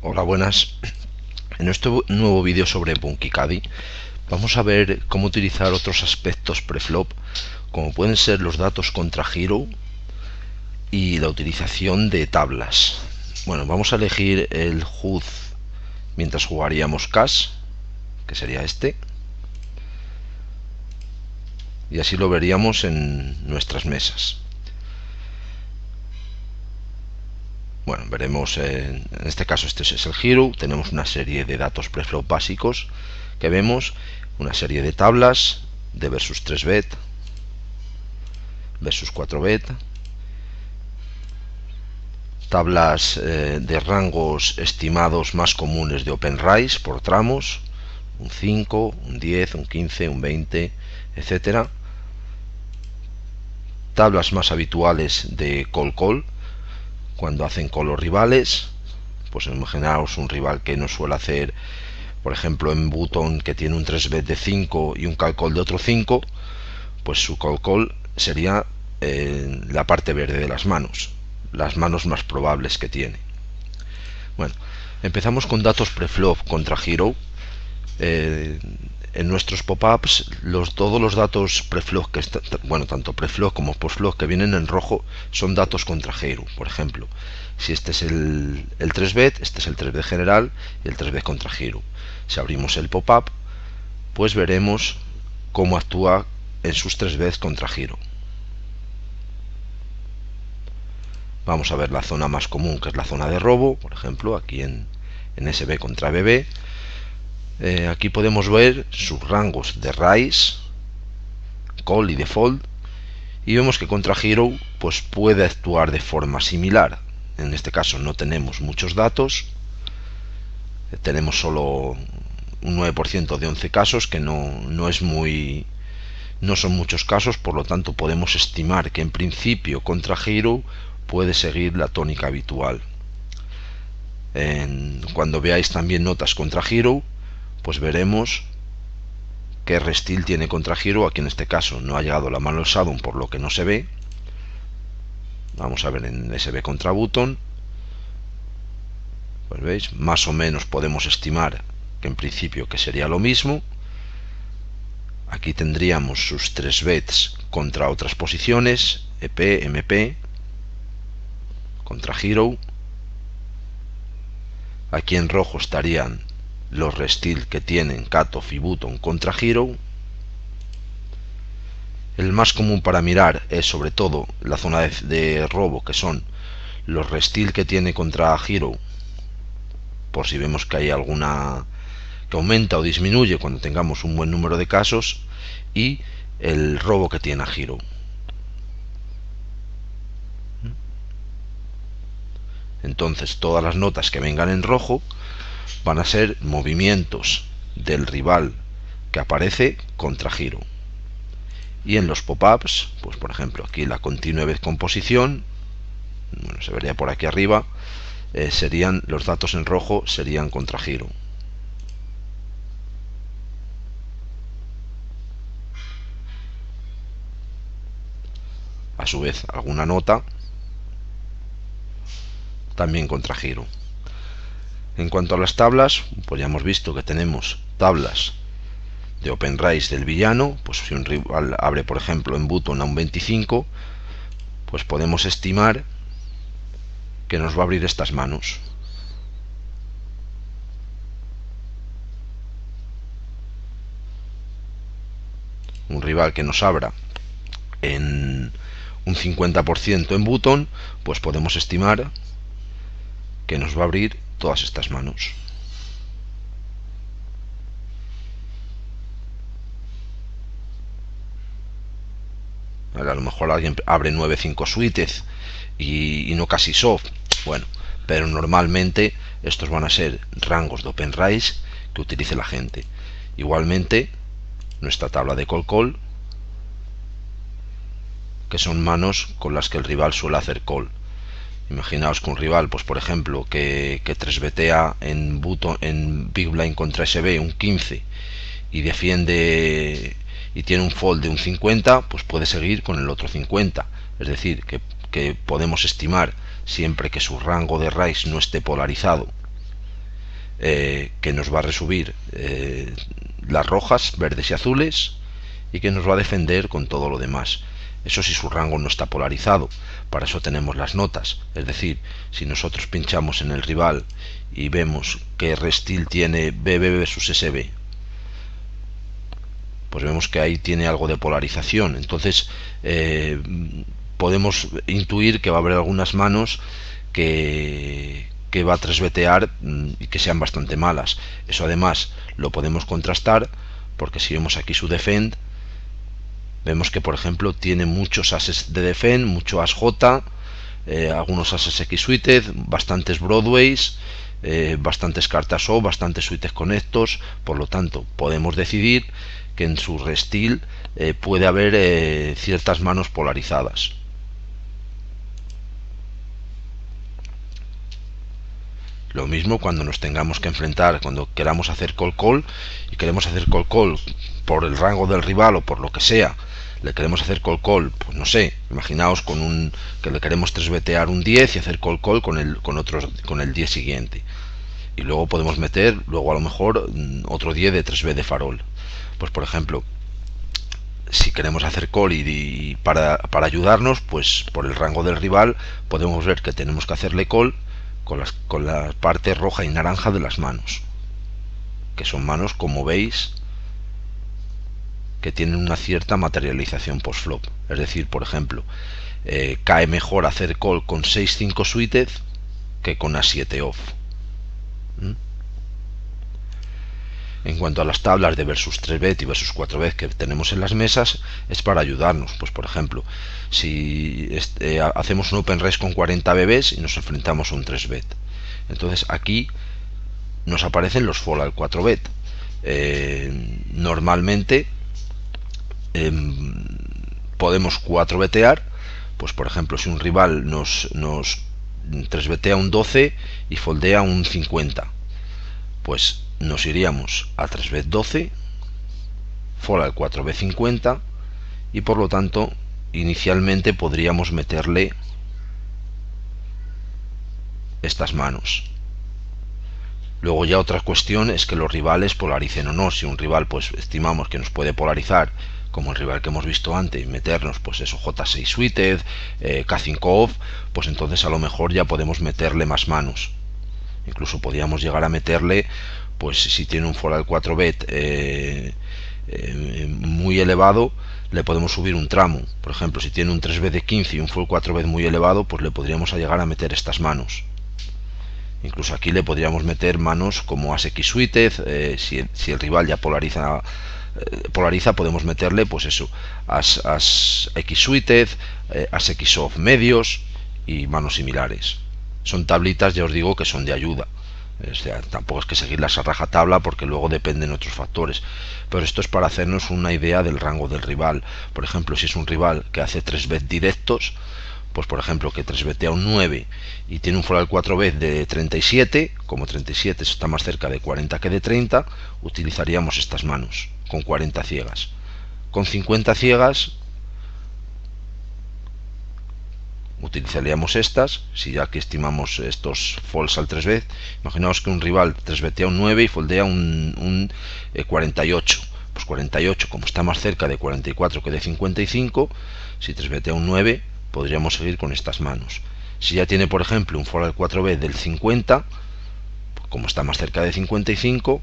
Hola, buenas. En este nuevo vídeo sobre PunkyCADDY vamos a ver cómo utilizar otros aspectos preflop, como pueden ser los datos contra giro y la utilización de tablas. Bueno, vamos a elegir el HUD mientras jugaríamos Cash, que sería este, y así lo veríamos en nuestras mesas. Bueno, veremos en este caso este es el giro. Tenemos una serie de datos preflop básicos que vemos, una serie de tablas de versus 3bet, versus 4bet, tablas de rangos estimados más comunes de OpenRice por tramos, un 5, un 10, un 15, un 20, etcétera. Tablas más habituales de call, cuando hacen call los rivales. Pues imaginaos un rival que nos suele hacer, por ejemplo, en Button, que tiene un 3bet de 5 y un call de otro 5, pues su call sería la parte verde de las manos más probables que tiene. Bueno, empezamos con datos preflop contra hero. En nuestros pop-ups todos los datos preflop que tanto preflop como postflop que vienen en rojo son datos contra hero. Por ejemplo, si este es el 3bet, este es el 3bet general y el 3bet contra hero. Si abrimos el pop-up, pues veremos cómo actúa en sus 3bets contra giro. Vamos a ver la zona más común, que es la zona de robo, por ejemplo, aquí en SB contra BB. Aquí podemos ver sus rangos de raise, call y default, y vemos que contra hero pues puede actuar de forma similar. En este caso no tenemos muchos datos, tenemos solo un 9% de 11 casos, que no son muchos casos, por lo tanto podemos estimar que en principio contra hero puede seguir la tónica habitual. Cuando veáis también notas contra hero, pues veremos qué restil tiene contra hero. Aquí en este caso no ha llegado la mano al Shadow, por lo que no se ve. Vamos a ver en SB contra Button. Pues veis, más o menos podemos estimar que en principio que sería lo mismo. Aquí tendríamos sus 3bets contra otras posiciones, EP, MP, contra hero. Aquí en rojo estarían los restil que tienen cutoff y button contra hero. El más común para mirar es sobre todo la zona de robo, que son los restil que tiene contra hero, por si vemos que hay alguna que aumenta o disminuye cuando tengamos un buen número de casos, y el robo que tiene a hero. Entonces todas las notas que vengan en rojo van a ser movimientos del rival que aparece contra hero. Y en los pop-ups, pues por ejemplo aquí la continue vez composición, bueno, se vería por aquí arriba, serían los datos en rojo, serían contra hero. A su vez alguna nota también contra hero. En cuanto a las tablas, pues ya hemos visto que tenemos tablas de OpenRice del villano. Pues si un rival abre por ejemplo en button a un 25, pues podemos estimar que nos va a abrir estas manos. Un rival que nos abra en un 50% en button, pues podemos estimar que nos va a abrir todas estas manos. A lo mejor alguien abre 9-5 suites y no casi soft, bueno, pero normalmente estos van a ser rangos de OpenRice que utilice la gente. Igualmente nuestra tabla de call, que son manos con las que el rival suele hacer call. Imaginaos que un rival, pues por ejemplo, que 3betea en Big Blind contra SB un 15 y defiende y tiene un fold de un 50, pues puede seguir con el otro 50. Es decir, que podemos estimar, siempre que su rango de raise no esté polarizado, que nos va a resubir las rojas, verdes y azules, y que nos va a defender con todo lo demás. Eso si su rango no está polarizado. Para eso tenemos las notas. Es decir, si nosotros pinchamos en el rival y vemos que Restil tiene BB versus SB, pues vemos que ahí tiene algo de polarización. Entonces podemos intuir que va a haber algunas manos que va a 3betear y que sean bastante malas. Eso además lo podemos contrastar, porque si vemos aquí su defend, vemos que por ejemplo tiene muchos ases de defend, mucho as J, algunos ases X suited, bastantes broadways, bastantes cartas O, bastantes suites conectos. Por lo tanto podemos decidir que en su restil puede haber ciertas manos polarizadas. Lo mismo cuando nos tengamos que enfrentar, cuando queramos hacer call y queremos hacer call por el rango del rival o por lo que sea, le queremos hacer call, pues no sé, imaginaos que le queremos 3betear un 10 y hacer call con el 10 siguiente. Y luego podemos meter, luego a lo mejor, otro 10 de 3B de farol. Pues por ejemplo, si queremos hacer call y para ayudarnos, pues por el rango del rival podemos ver que tenemos que hacerle call con la parte roja y naranja de las manos, que son manos, como veis, que tienen una cierta materialización post-flop. Es decir, por ejemplo, cae mejor hacer call con 6-5 suited que con A7 off. En cuanto a las tablas de versus 3bet y versus 4bet que tenemos en las mesas, es para ayudarnos. Pues por ejemplo, si hacemos un open raise con 40 bebés y nos enfrentamos a un 3bet, entonces aquí nos aparecen los fall al 4bet. Normalmente podemos 4betear, pues por ejemplo, si un rival nos 3betea un 12 y foldea un 50, pues nos iríamos a 3bet 12, fold al 4b 50, y por lo tanto inicialmente podríamos meterle estas manos. Luego ya otra cuestión es que los rivales polaricen o no. Si un rival pues estimamos que nos puede polarizar, como el rival que hemos visto antes, meternos pues eso, J6 suited, K5 off, pues entonces a lo mejor ya podemos meterle más manos. Incluso podríamos llegar a meterle, pues si tiene un fold al 4bet muy elevado, le podemos subir un tramo. Por ejemplo, si tiene un 3bet de 15 y un fold 4bet muy elevado, pues le podríamos llegar a meter estas manos. Incluso aquí le podríamos meter manos como as X suited, si el rival ya polariza, podemos meterle pues eso, as X suited, as X off medios y manos similares. Son tablitas, ya os digo, que son de ayuda. O sea, tampoco es que seguirlas a rajatabla, porque luego dependen otros factores, pero esto es para hacernos una idea del rango del rival. Por ejemplo, si es un rival que hace 3bet directos, pues por ejemplo que 3betea un 9 y tiene un fold al 4bet de 37, como 37 está más cerca de 40 que de 30, utilizaríamos estas manos con 40 ciegas. Con 50 ciegas utilizaríamos estas. Si ya que estimamos estos folds al 3bet, imaginaos que un rival 3betea un 9 y foldea un 48. Pues 48, como está más cerca de 44 que de 55, si 3betea un 9, podríamos seguir con estas manos. Si ya tiene por ejemplo un fold al 4b del 50, como está más cerca de 55,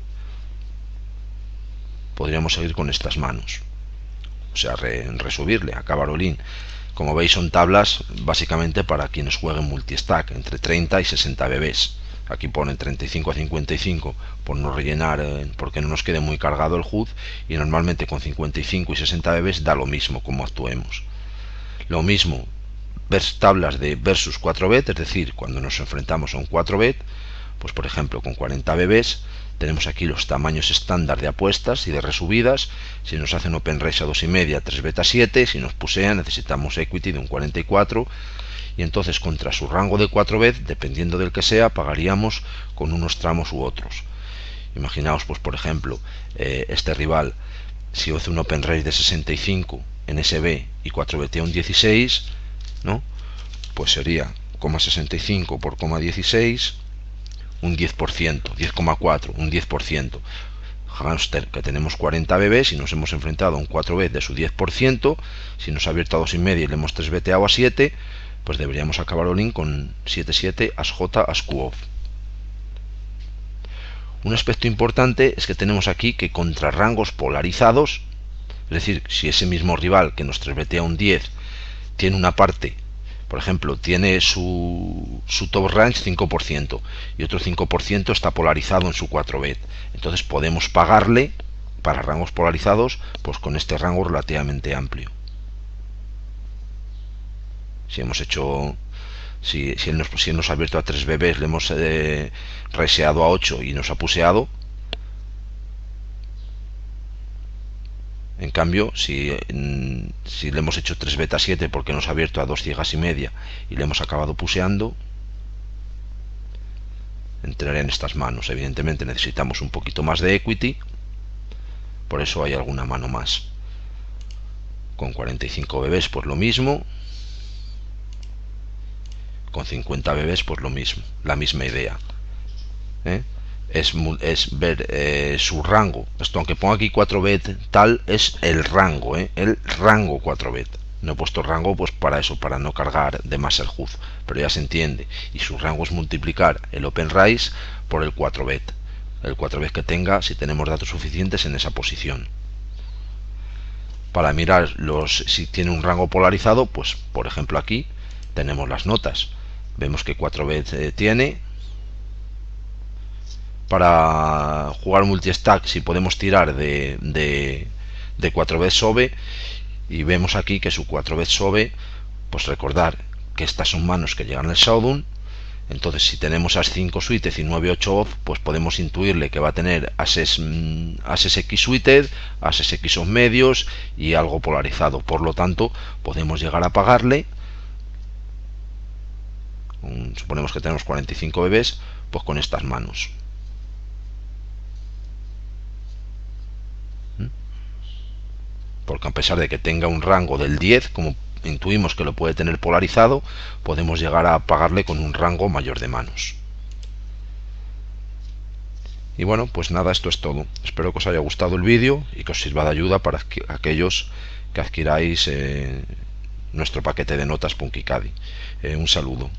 podríamos seguir con estas manos. O sea, resubirle, acabar all-in. Como veis, son tablas básicamente para quienes jueguen multistack, entre 30 y 60 bebés. Aquí ponen 35 a 55 por no rellenar, porque no nos quede muy cargado el HUD, y normalmente con 55 y 60 bebés da lo mismo como actuemos. Lo mismo, tablas de versus 4bet, es decir, cuando nos enfrentamos a un 4bet, pues por ejemplo con 40 bebés, tenemos aquí los tamaños estándar de apuestas y de resubidas. Si nos hacen open raise a 2,5, 3bet a 7, si nos pusean necesitamos equity de un 44, y entonces contra su rango de 4bet, dependiendo del que sea, pagaríamos con unos tramos u otros. Imaginaos, pues por ejemplo, este rival, si hace un open raise de 65 en SB y 4betea un 16, ¿no? Pues sería 0,65 por 0,16, un 10%, 10,4, un 10%. Hámster que tenemos 40 bebés y nos hemos enfrentado a un 4B de su 10%, si nos ha abierto a 2,5 y le hemos 3beteado a 7, pues deberíamos acabar all-in con 7-7 as-J as-Q-off. Un aspecto importante es que tenemos aquí que contra rangos polarizados, es decir, si ese mismo rival que nos 3betea un 10 tiene una parte, por ejemplo, tiene su top range 5% y otro 5% está polarizado en su 4bet, entonces podemos pagarle para rangos polarizados pues con este rango relativamente amplio. Si hemos hecho si él nos ha abierto a 3 bebés, le hemos reseado a 8 y nos ha puseado. En cambio, si le hemos hecho 3 beta 7 porque nos ha abierto a 2 ciegas y media y le hemos acabado puseando, entraré en estas manos. Evidentemente necesitamos un poquito más de equity, por eso hay alguna mano más. Con 45 bebés pues lo mismo, con 50 bebés pues lo mismo, la misma idea. Es ver su rango. Esto, aunque ponga aquí 4bet tal, es el rango, el rango 4bet. No he puesto rango pues para eso, para no cargar de más el HUD, pero ya se entiende. Y su rango es multiplicar el OpenRice por el 4bet. El 4bet que tenga, si tenemos datos suficientes en esa posición. Para mirar si tiene un rango polarizado, pues por ejemplo aquí tenemos las notas. Vemos que 4bet tiene. Para jugar multi-stack, si podemos tirar de 4bet SOBE, y vemos aquí que su 4bet SOBE, pues recordar que estas son manos que llegan al Showdown. Entonces, si tenemos as 5 suited y 9 8 off, pues podemos intuirle que va a tener ases X suited, ases X off medios y algo polarizado. Por lo tanto, podemos llegar a pagarle. Suponemos que tenemos 45 bebés, pues con estas manos. Porque a pesar de que tenga un rango del 10, como intuimos que lo puede tener polarizado, podemos llegar a pagarle con un rango mayor de manos. Y bueno, pues nada, esto es todo. Espero que os haya gustado el vídeo y que os sirva de ayuda para aquellos que adquiráis nuestro paquete de notas Punkicadi. Un saludo.